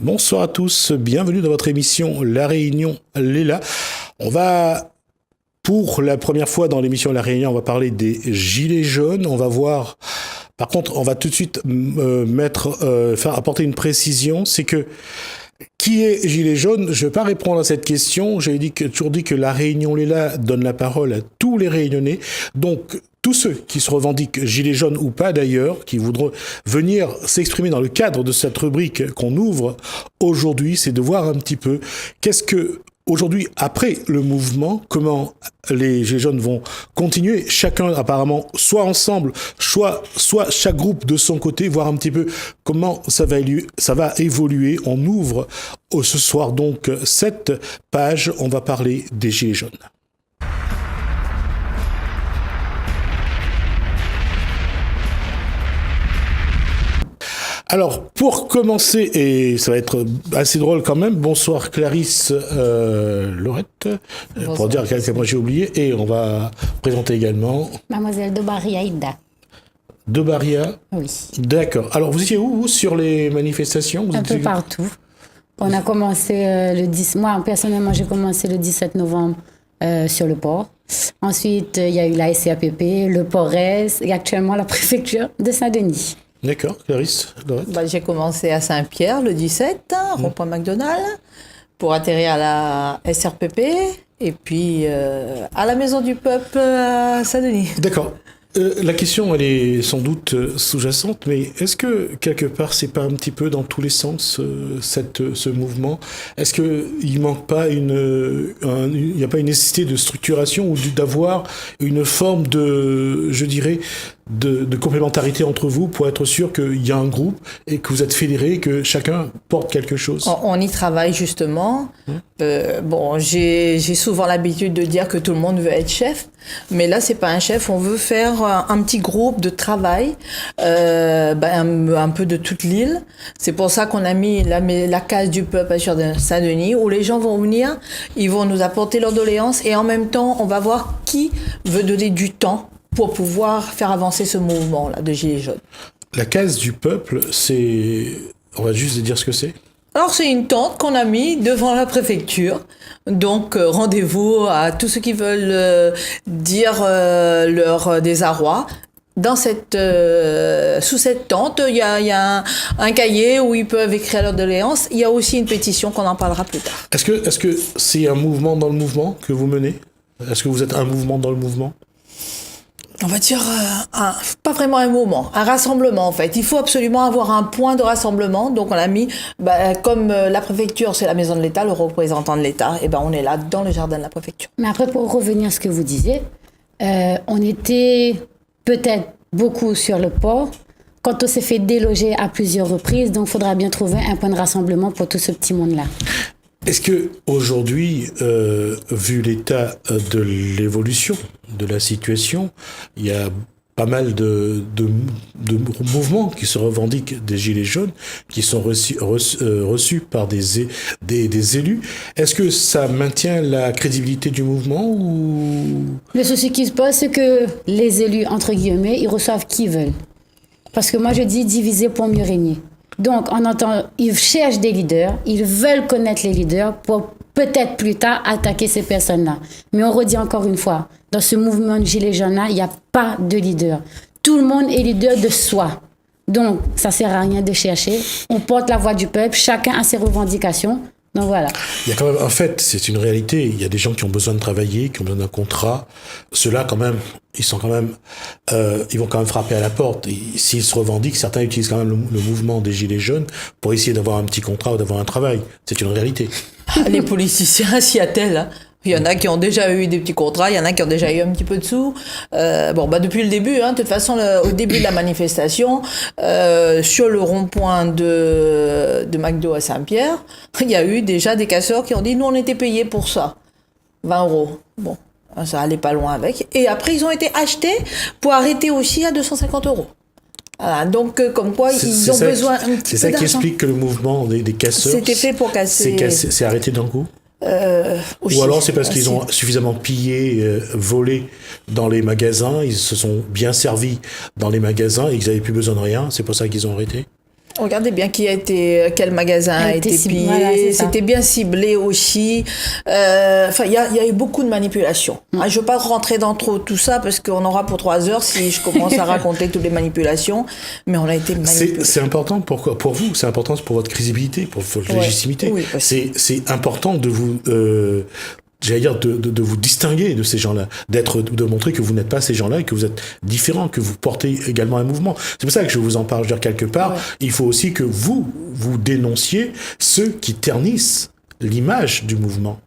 Bonsoir à tous, bienvenue dans votre émission La Réunion Léla. On va, pour la première fois dans l'émission La Réunion, on va parler des Gilets jaunes. On va voir, par contre, on va tout de suite apporter une précision, c'est que qui est Gilet jaune? Je ne vais pas répondre à cette question. J'ai toujours dit que La Réunion Léla donne la parole à tous les Réunionnais. Donc, tous ceux qui se revendiquent gilets jaunes ou pas d'ailleurs, qui voudront venir s'exprimer dans le cadre de cette rubrique qu'on ouvre aujourd'hui, c'est de voir un petit peu qu'est-ce que aujourd'hui, après le mouvement, comment les gilets jaunes vont continuer, chacun apparemment, soit ensemble, soit chaque groupe de son côté, voir un petit peu comment ça va évoluer. On ouvre ce soir donc cette page, on va parler des gilets jaunes. Alors, pour commencer, et ça va être assez drôle quand même, bonsoir Clarisse Laurette, pour dire à quel point j'ai oublié, et on va présenter également... Mademoiselle Dobaria Ida. Dobaria? Oui. D'accord. Alors, vous étiez où, vous, sur les manifestations? Un peu partout. On a commencé le 10... Moi, personnellement, j'ai commencé le 17 novembre sur le port. Ensuite, il y a eu la SCAPP, le PORES, et actuellement la préfecture de Saint-Denis. D'accord, Clarisse. J'ai commencé à Saint-Pierre le 17, rond-point McDonald's, pour atterrir à la SRPP, et puis à la Maison du Peuple à Saint-Denis. D'accord. La question, elle est sans doute sous-jacente, mais est-ce que, quelque part, c'est pas un petit peu dans tous les sens, ce mouvement? Est-ce qu'il manque pas il n'y a pas une nécessité de structuration ou d'avoir une forme de, je dirais, de complémentarité entre vous pour être sûr qu'il y a un groupe et que vous êtes fédérés, que chacun porte quelque chose? On y travaille justement. J'ai souvent l'habitude de dire que tout le monde veut être chef, mais là c'est pas un chef, on veut faire un petit groupe de travail, un peu de toute l'île. C'est pour ça qu'on a mis la case du peuple sur Saint-Denis, où les gens vont venir, ils vont nous apporter leurs doléances et en même temps on va voir qui veut donner du temps pour pouvoir faire avancer ce mouvement-là de Gilets jaunes. La case du peuple, c'est... On va juste dire ce que c'est. Alors, c'est une tente qu'on a mis devant la préfecture. Donc, rendez-vous à tous ceux qui veulent dire leur désarroi. Sous cette tente, il y a un cahier où ils peuvent écrire leurs doléances. Il y a aussi une pétition qu'on en parlera plus tard. Est-ce que c'est un mouvement dans le mouvement que vous menez? Est-ce que vous êtes un mouvement dans le mouvement? On va dire, pas vraiment un mouvement, un rassemblement en fait. Il faut absolument avoir un point de rassemblement. Donc on a mis, comme la préfecture c'est la maison de l'État, le représentant de l'État, et on est là dans le jardin de la préfecture. Mais après, pour revenir à ce que vous disiez, on était peut-être beaucoup sur le port quand on s'est fait déloger à plusieurs reprises. Donc il faudra bien trouver un point de rassemblement pour tout ce petit monde-là. Est-ce que aujourd'hui, vu l'état de l'évolution de la situation, il y a pas mal de mouvements qui se revendiquent des Gilets jaunes, qui sont reçus par des élus. Est-ce que ça maintient la crédibilité du mouvement ou... Le souci qui se pose, c'est que les élus, entre guillemets, ils reçoivent qui veulent. Parce que moi, je dis diviser pour mieux régner. Donc, ils cherchent des leaders, ils veulent connaître les leaders pour peut-être plus tard attaquer ces personnes-là. Mais on redit encore une fois, dans ce mouvement de Gilets jaunes-là, il n'y a pas de leader. Tout le monde est leader de soi. Donc, ça ne sert à rien de chercher. On porte la voix du peuple, chacun a ses revendications. Donc voilà. Il y a quand même, en fait, c'est une réalité. Il y a des gens qui ont besoin de travailler, qui ont besoin d'un contrat. Ceux-là, quand même, ils vont quand même frapper à la porte. Et s'ils se revendiquent, certains utilisent quand même le mouvement des Gilets jaunes pour essayer d'avoir un petit contrat ou d'avoir un travail. C'est une réalité. Les politiciens s'y attellent, hein. Il y en a qui ont déjà eu des petits contrats, il y en a qui ont déjà eu un petit peu de sous. Depuis le début, de toute façon, au début de la manifestation, sur le rond-point de McDo à Saint-Pierre, il y a eu déjà des casseurs qui ont dit « Nous, on était payés pour ça, 20 €. Bon, ça allait pas loin avec. Et après, ils ont été achetés pour arrêter aussi à 250 €. Voilà, donc, comme quoi, ils ont besoin un petit peu d'argent. C'est ça qui explique que le mouvement des casseurs... C'était fait pour casser... C'est arrêté d'un coup? Ou alors c'est parce qu'ils ont suffisamment pillé, volé dans les magasins, ils se sont bien servis dans les magasins et qu'ils n'avaient plus besoin de rien, c'est pour ça qu'ils ont arrêté? Regardez bien quel magasin a été pillé. Voilà, c'était bien ciblé aussi. Enfin, il y a eu beaucoup de manipulations. Je ne veux pas rentrer dans trop tout ça parce qu'on aura pour 3 heures si je commence à raconter toutes les manipulations. Mais on a été manipulés. C'est important pour vous, c'est important pour votre crédibilité, pour votre légitimité. Oui, c'est important de vous... j'allais dire de vous distinguer de ces gens-là, de montrer que vous n'êtes pas ces gens-là et que vous êtes différents, que vous portez également un mouvement. C'est pour ça que je vous en parle. Je veux dire, quelque part, il faut aussi que vous dénonciez ceux qui ternissent l'image du mouvement.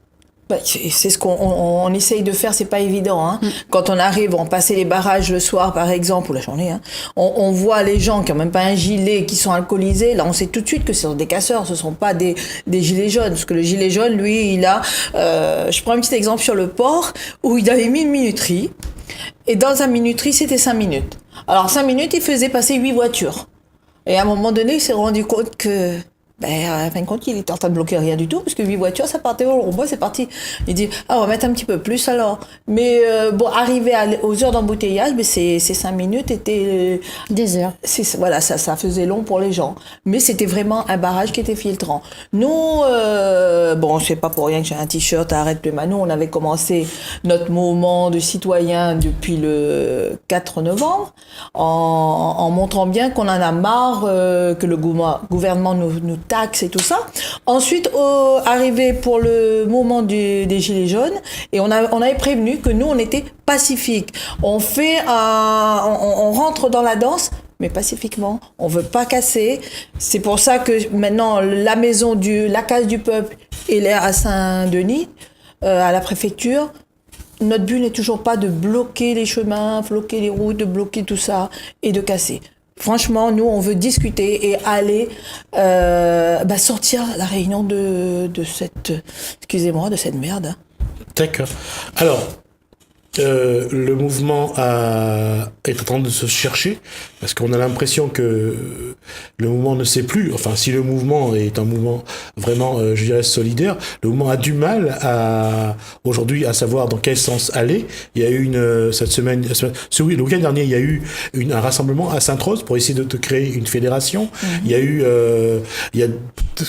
C'est ce qu'on essaye de faire, c'est pas évident. Hein. Quand on arrive, on passe les barrages le soir, par exemple, ou la journée, hein, on voit les gens qui ont même pas un gilet, qui sont alcoolisés. Là, on sait tout de suite que ce sont des casseurs, ce sont pas des gilets jaunes. Parce que le gilet jaune, lui, il a... je prends un petit exemple sur le port, où il avait mis une minuterie. Et dans sa minuterie, c'était 5 minutes. Alors, 5 minutes, il faisait passer 8 voitures. Et à un moment donné, il s'est rendu compte que... en fin de compte, il était en train de bloquer rien du tout, parce que 8 voitures, ça partait au rond-point, c'est parti. Il dit, on va mettre un petit peu plus alors. Mais arrivé aux heures d'embouteillage, ces 5 minutes étaient... Des heures. Voilà, ça faisait long pour les gens. Mais c'était vraiment un barrage qui était filtrant. Nous, c'est pas pour rien que j'ai un t-shirt à Arrête le Mano. On avait commencé notre mouvement de citoyens depuis le 4 novembre, en montrant bien qu'on en a marre que le gouvernement nous taxes et tout ça. Ensuite, arrivé pour le moment des Gilets jaunes, et on avait prévenu que nous, on était pacifiques. On rentre dans la danse, mais pacifiquement. On veut pas casser. C'est pour ça que maintenant, la case du peuple est à Saint-Denis, à la préfecture. Notre but n'est toujours pas de bloquer les chemins, bloquer les routes, de bloquer tout ça et de casser. Franchement, nous, on veut discuter et aller sortir la Réunion de cette... Excusez-moi, de cette merde. D'accord. Alors, le mouvement est en train de se chercher, parce qu'on a l'impression que le mouvement ne sait plus. Enfin, si le mouvement est un mouvement vraiment, je dirais, solidaire, le mouvement a du mal aujourd'hui à savoir dans quel sens aller. Il y a eu cette semaine, le week-end dernier, il y a eu un rassemblement à Sainte-Rose pour essayer de créer une fédération. Il y a eu,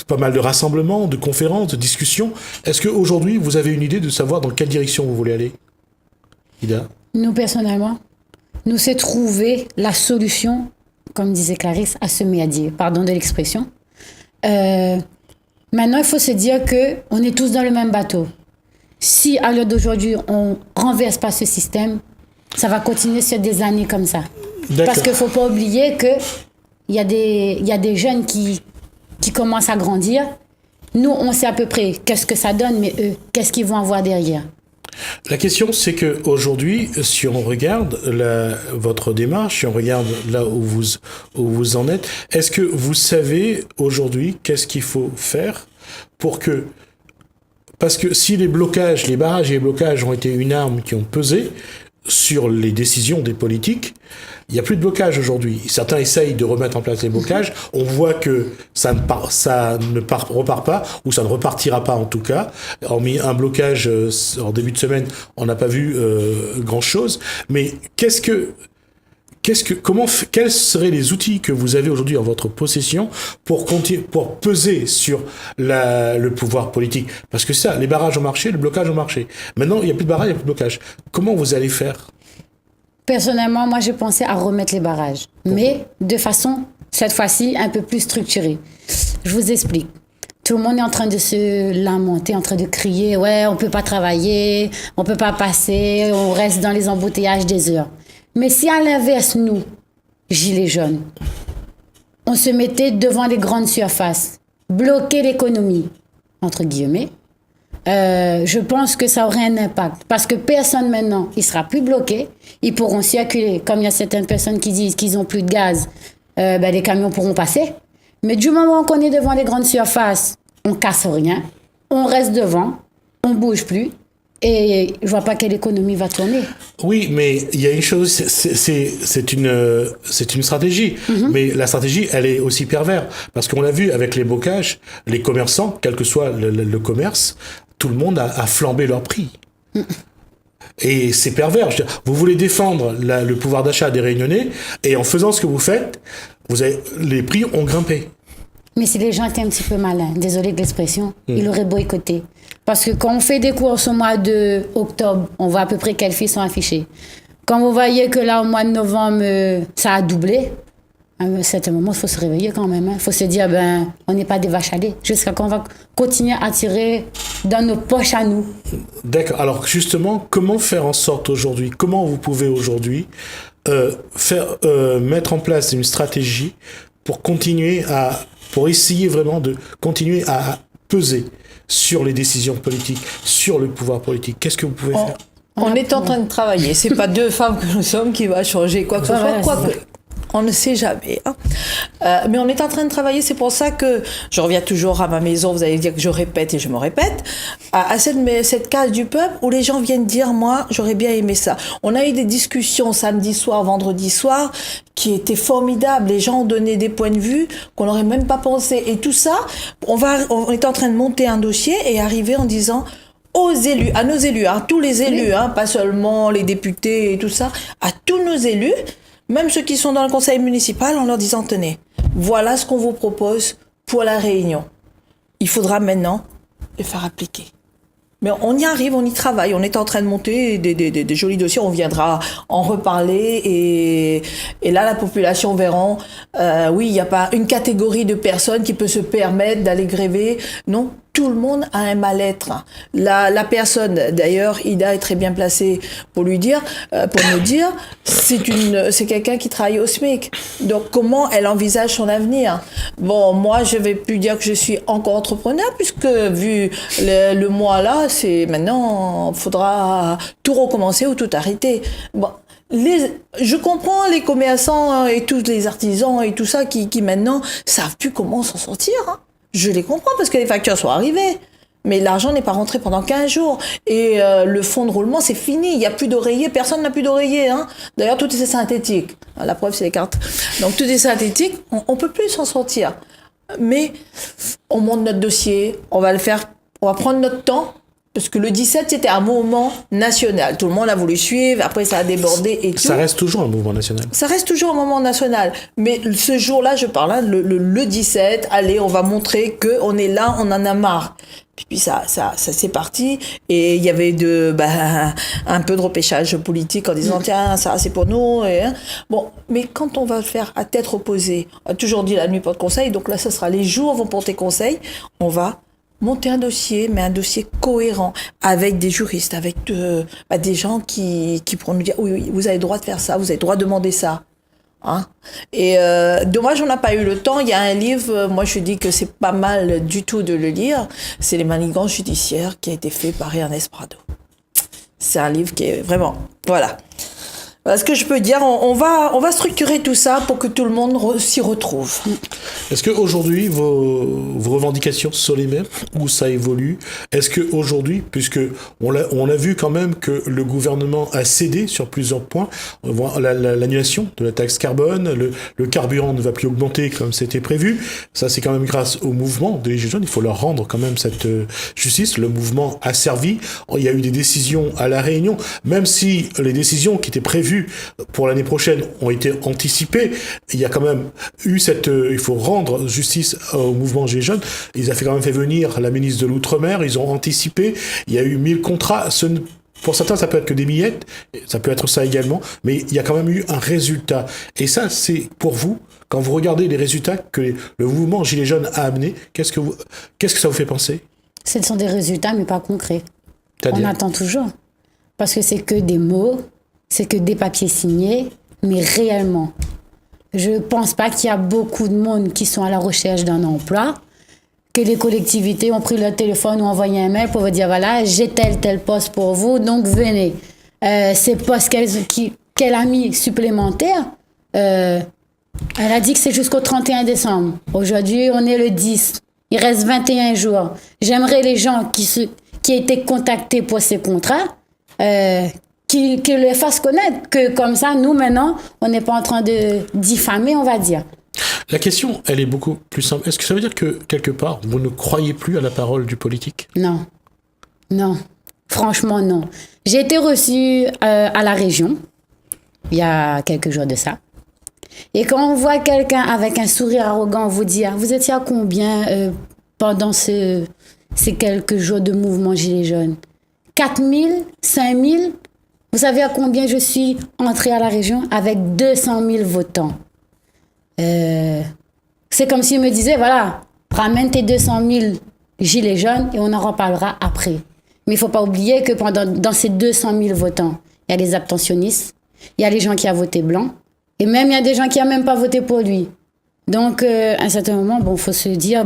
pas mal de rassemblements, de conférences, de discussions. Est-ce qu'aujourd'hui, vous avez une idée de savoir dans quelle direction vous voulez aller? Ida? Nous, personnellement, nous c'est trouver la solution, comme disait Clarisse, à semer à dire. Pardon de l'expression. Maintenant, il faut se dire qu'on est tous dans le même bateau. Si, à l'heure d'aujourd'hui, on renverse pas ce système, ça va continuer sur des années comme ça. D'accord. Parce qu'il ne faut pas oublier qu'il y a des jeunes qui commencent à grandir. Nous, on sait à peu près qu'est-ce que ça donne, mais eux, qu'est-ce qu'ils vont avoir derrière? La question, c'est que aujourd'hui, si on regarde votre démarche, si on regarde là où vous en êtes, est-ce que vous savez aujourd'hui qu'est-ce qu'il faut faire parce que si les barrages et les blocages ont été une arme qui ont pesé sur les décisions des politiques, il n'y a plus de blocage aujourd'hui. Certains essayent de remettre en place les blocages. On voit que ça ne repart pas, ou ça ne repartira pas en tout cas. Hormis un blocage en début de semaine, on n'a pas vu grand-chose. Mais quels seraient les outils que vous avez aujourd'hui en votre possession pour peser sur le pouvoir politique? Parce que ça, les barrages ont marché, le blocage ont marché. Maintenant, il n'y a plus de barrage, il n'y a plus de blocage. Comment vous allez faire? Personnellement, moi, j'ai pensé à remettre les barrages. Mais de façon, cette fois-ci, un peu plus structurée. Je vous explique. Tout le monde est en train de se lamenter, en train de crier « Ouais, on peut pas travailler, on peut pas passer, on reste dans les embouteillages des heures. » Mais si à l'inverse, nous, gilets jaunes, on se mettait devant les grandes surfaces, bloquer l'économie, entre guillemets, je pense que ça aurait un impact. Parce que personne maintenant, il sera plus bloqué, ils pourront circuler. Comme il y a certaines personnes qui disent qu'ils ont plus de gaz, les camions pourront passer. Mais du moment qu'on est devant les grandes surfaces, on casse rien, on reste devant, on bouge plus. Et je vois pas quelle économie va tourner. Oui, mais il y a une chose, c'est une stratégie. Mm-hmm. Mais la stratégie, elle est aussi perverse. Parce qu'on l'a vu avec les blocages, les commerçants, quel que soit le commerce, tout le monde a flambé leur prix. Mm. Et c'est pervers. Vous voulez défendre le pouvoir d'achat des Réunionnais, et en faisant ce que vous faites, les prix ont grimpé. Mais si les gens étaient un petit peu malins, désolé de l'expression, ils auraient boycotté. Parce que quand on fait des courses au mois d'octobre, on voit à peu près quelles filles sont affichées. Quand vous voyez que là, au mois de novembre, ça a doublé, à un certain moment, il faut se réveiller quand même. Il faut se dire, on n'est pas des vaches à lait. Jusqu'à quand on va continuer à tirer dans nos poches à nous. D'accord. Alors justement, comment faire en sorte aujourd'hui, comment vous pouvez aujourd'hui mettre en place une stratégie pour essayer vraiment de continuer à peser sur les décisions politiques, sur le pouvoir politique. Qu'est-ce que vous pouvez faire? On est en train de travailler. C'est pas deux femmes que nous sommes qui va changer quoi que ce soit. Quoique, on ne sait jamais. Hein. Mais on est en train de travailler. C'est pour ça que je reviens toujours à ma maison. Vous allez dire que je répète et je me répète. À cette case du peuple où les gens viennent dire, moi, j'aurais bien aimé ça. On a eu des discussions samedi soir, vendredi soir, qui étaient formidables. Les gens ont donné des points de vue qu'on n'aurait même pas pensé. Et tout ça, on est en train de monter un dossier et arriver en disant, aux élus, à nos élus, à tous les élus, pas seulement les députés et tout ça, à tous nos élus, même ceux qui sont dans le conseil municipal, en leur disant, tenez, voilà ce qu'on vous propose pour la Réunion. Il faudra maintenant le faire appliquer. Mais on y arrive, on y travaille, on est en train de monter des jolis dossiers, on viendra en reparler et là la population verra, oui, il n'y a pas une catégorie de personnes qui peut se permettre d'aller gréver, non, tout le monde a un mal-être. La personne, d'ailleurs, Ida est très bien placée pour lui dire, pour nous dire, c'est quelqu'un qui travaille au SMIC. Donc comment elle envisage son avenir? Bon, moi je vais plus dire que je suis encore entrepreneur puisque vu le mois là, c'est maintenant faudra tout recommencer ou tout arrêter. Bon. Je comprends les commerçants et tous les artisans et tout ça qui maintenant savent plus comment s'en sortir. Hein. Je les comprends parce que les factures sont arrivées. Mais l'argent n'est pas rentré pendant 15 jours. Et le fonds de roulement, c'est fini. Il n'y a plus d'oreiller. Personne n'a plus d'oreiller. Hein. D'ailleurs, tout est synthétique. La preuve, c'est les cartes. Donc, tout est synthétique. On ne peut plus s'en sortir. Mais on monte notre dossier. On va le faire. On va prendre notre temps. Parce que le 17, c'était un mouvement national. Tout le monde a voulu suivre. Après, ça a débordé et tout. Ça reste toujours un mouvement national. Ça reste toujours un mouvement national. Mais ce jour-là, je parle, hein, le 17, allez, on va montrer qu'on est là, on en a marre. Puis ça c'est parti. Et il y avait un peu de repêchage politique en disant, tiens, ça, c'est pour nous. Et, hein. Bon, mais quand on va le faire à tête opposée, on a toujours dit la nuit porte conseil. Donc là, ce sera les jours vont porter conseil. On va monter un dossier, mais un dossier cohérent, avec des juristes, avec des gens qui pourront nous dire, oui, vous avez le droit de faire ça, vous avez le droit de demander ça. Hein? Et dommage, on n'a pas eu le temps. Il y a un livre, moi je dis que c'est pas mal du tout de le lire, c'est Les manigances judiciaires, qui a été fait par Ernest Prado. C'est un livre qui est vraiment... Voilà. Voilà ce que je peux dire. On va structurer tout ça pour que tout le monde s'y retrouve. Est-ce qu'aujourd'hui, vos revendications sont les mêmes ou ça évolue? Est-ce qu'aujourd'hui, puisque on a vu quand même que le gouvernement a cédé sur plusieurs points, on voit l'annulation de la taxe carbone, le carburant ne va plus augmenter comme c'était prévu, ça c'est quand même grâce au mouvement des Gilets jaunes, il faut leur rendre quand même cette justice, le mouvement a servi, il y a eu des décisions à La Réunion, même si les décisions qui étaient prévues pour l'année prochaine ont été anticipées, il y a quand même eu il faut rendre justice au mouvement Gilets jaunes, ils ont quand même fait venir la ministre de l'Outre-mer, ils ont anticipé, il y a eu 1000 contrats, pour certains ça peut être que des miettes, ça peut être ça également, mais il y a quand même eu un résultat, et ça c'est pour vous, quand vous regardez les résultats que le mouvement Gilets jaunes a amené, qu'est-ce que ça vous fait penser? Ce sont des résultats mais pas concrets. On attend toujours, parce que c'est que des mots, c'est que des papiers signés, mais réellement, je pense pas qu'il y a beaucoup de monde qui sont à la recherche d'un emploi, que les collectivités ont pris leur téléphone ou envoyé un mail pour vous dire, voilà, j'ai tel poste pour vous, donc venez. Ces postes qu'elle a mis supplémentaires, elle a dit que c'est jusqu'au 31 décembre. Aujourd'hui, on est le 10. Il reste 21 jours. J'aimerais les gens qui aient été contactés pour ces contrats, qu'ils les fassent connaître, que comme ça, nous, maintenant, on n'est pas en train de diffamer, on va dire. La question, elle est beaucoup plus simple. Est-ce que ça veut dire que, quelque part, vous ne croyez plus à la parole du politique? Non. Non. Franchement, non. J'ai été reçue à la région, il y a quelques jours de ça. Et quand on voit quelqu'un avec un sourire arrogant vous dire, vous étiez à combien pendant ces quelques jours de mouvement Gilets jaunes? 4 000? 5 000? Vous savez à combien je suis entrée à la région? Avec 200 000 votants. C'est comme s'il me disait, voilà, ramène tes 200 000 Gilets jaunes et on en reparlera après. Mais il ne faut pas oublier que dans ces 200 000 votants, il y a les abstentionnistes, il y a les gens qui ont voté blanc, et même il y a des gens qui n'ont même pas voté pour lui. Donc, à un certain moment, il faut se dire,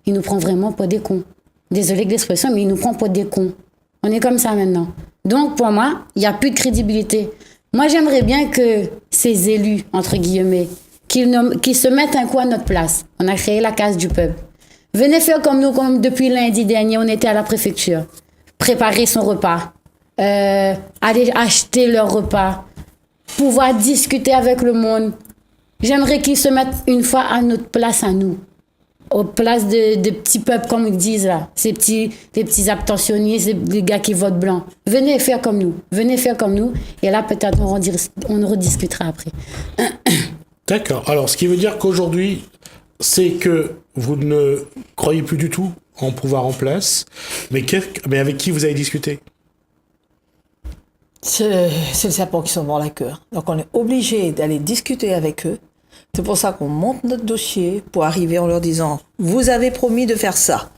il nous prend vraiment pour des cons. Désolé de l'expression, mais il nous prend pour des cons. On est comme ça maintenant. Donc, pour moi, il n'y a plus de crédibilité. Moi, j'aimerais bien que ces élus, entre guillemets, qu'ils se mettent un coup à notre place. On a créé la case du peuple. Venez faire comme nous, comme depuis lundi dernier, on était à la préfecture. Préparer son repas, aller acheter leur repas, pouvoir discuter avec le monde. J'aimerais qu'ils se mettent une fois à notre place à nous, aux places de petits peuples comme ils disent là, les petits abstentionnistes, les gars qui votent blanc. Venez faire comme nous, et là peut-être on rediscutera après. D'accord. Alors, ce qui veut dire qu'aujourd'hui, c'est que vous ne croyez plus du tout en pouvoir en place, mais avec qui vous avez discuté? C'est le serpent qui se mord la queue. Donc on est obligé d'aller discuter avec eux. C'est pour ça qu'on monte notre dossier pour arriver en leur disant « Vous avez promis de faire ça.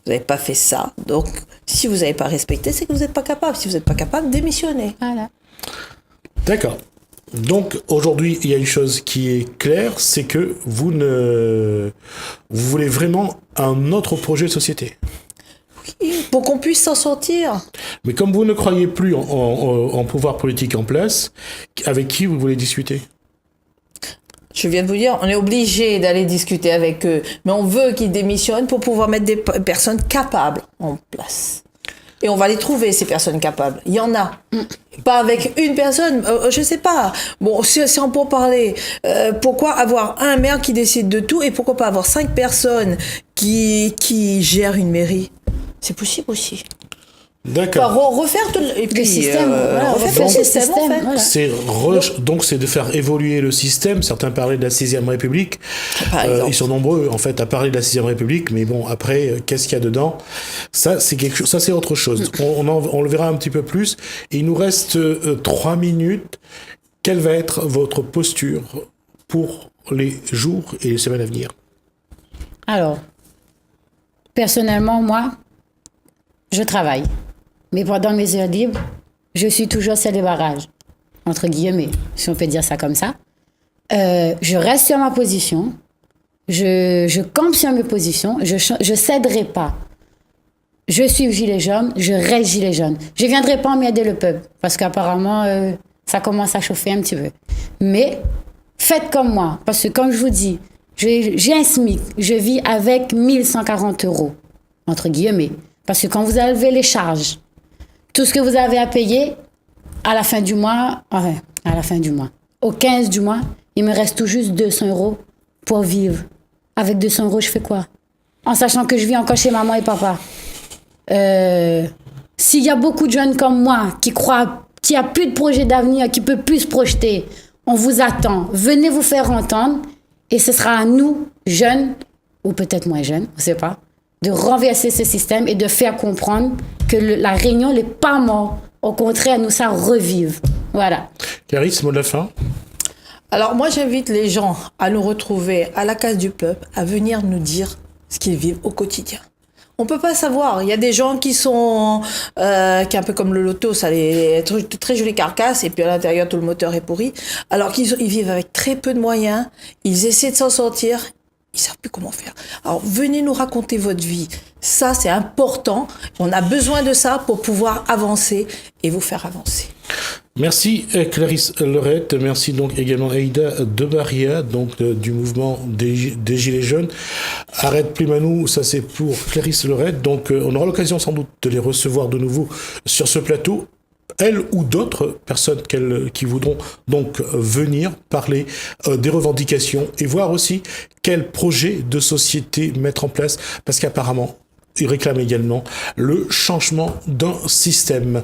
Vous n'avez pas fait ça. Donc, si vous n'avez pas respecté, c'est que vous n'êtes pas capable. Si vous n'êtes pas capable, démissionnez. » Voilà. D'accord. Donc, aujourd'hui, il y a une chose qui est claire, c'est que vous voulez vraiment un autre projet de société. Oui, pour qu'on puisse s'en sortir. Mais comme vous ne croyez plus en pouvoir politique en place, avec qui vous voulez discuter? Je viens de vous dire, on est obligé d'aller discuter avec eux. Mais on veut qu'ils démissionnent pour pouvoir mettre des personnes capables en place. Et on va les trouver, ces personnes capables. Il y en a. Pas avec une personne, je sais pas. Bon, si on peut en parler, pourquoi avoir un maire qui décide de tout et pourquoi pas avoir 5 personnes qui gèrent une mairie? C'est possible aussi. D'accord. Enfin, refaire tout le système. Refaire le système, en fait. Voilà. Donc, c'est de faire évoluer le système. Certains parlaient de la 6e République. Ils sont nombreux, en fait, à parler de la 6e République. Mais bon, après, qu'est-ce qu'il y a dedans? Ça, c'est quelque chose, ça, c'est autre chose. On le verra un petit peu plus. Il nous reste 3 minutes. Quelle va être votre posture pour les jours et les semaines à venir? Alors, personnellement, moi, je travaille. Mais pendant mes heures libres, je suis toujours sur les barrages, entre guillemets, si on peut dire ça comme ça. Je reste sur ma position, je campe sur mes positions, je céderai pas. Je suis gilet jaune, je reste gilet jaune. Je viendrai pas emmerder le peuple, parce qu'apparemment, ça commence à chauffer un petit peu. Mais faites comme moi, parce que comme je vous dis, j'ai un SMIC, je vis avec 1 140 €, entre guillemets. Parce que quand vous enlevez les charges, tout ce que vous avez à payer, à la fin du mois, au 15 du mois, il me reste tout juste 200 € pour vivre. Avec 200 €, je fais quoi? En sachant que je vis encore chez maman et papa. S'il y a beaucoup de jeunes comme moi qui croient qu'il n'y a plus de projet d'avenir, qui ne peut plus se projeter, on vous attend. Venez vous faire entendre et ce sera à nous, jeunes, ou peut-être moins jeunes, on ne sait pas, de renverser ce système et de faire comprendre que la Réunion n'est pas morte. Au contraire, nous, ça revive. Voilà. Clarisse, mot de la fin? Alors moi, j'invite les gens à nous retrouver à la case du peuple, à venir nous dire ce qu'ils vivent au quotidien. On peut pas savoir. Il y a des gens qui sont qui est un peu comme le loto, ça les très jolie carcasse et puis à l'intérieur tout le moteur est pourri. Alors qu'ils vivent avec très peu de moyens, ils essaient de s'en sortir. Ils savent plus comment faire. Alors, venez nous raconter votre vie. Ça, c'est important. On a besoin de ça pour pouvoir avancer et vous faire avancer. Merci Clarisse Lorette. Merci donc également Aïda Debaria, donc du mouvement des Gilets jaunes. Arrête Plimanou, ça c'est pour Clarisse Lorette. Donc, on aura l'occasion sans doute de les recevoir de nouveau sur ce plateau. Elles ou d'autres personnes qui voudront donc venir parler des revendications et voir aussi quel projet de société mettre en place, parce qu'apparemment, ils réclament également le changement d'un système.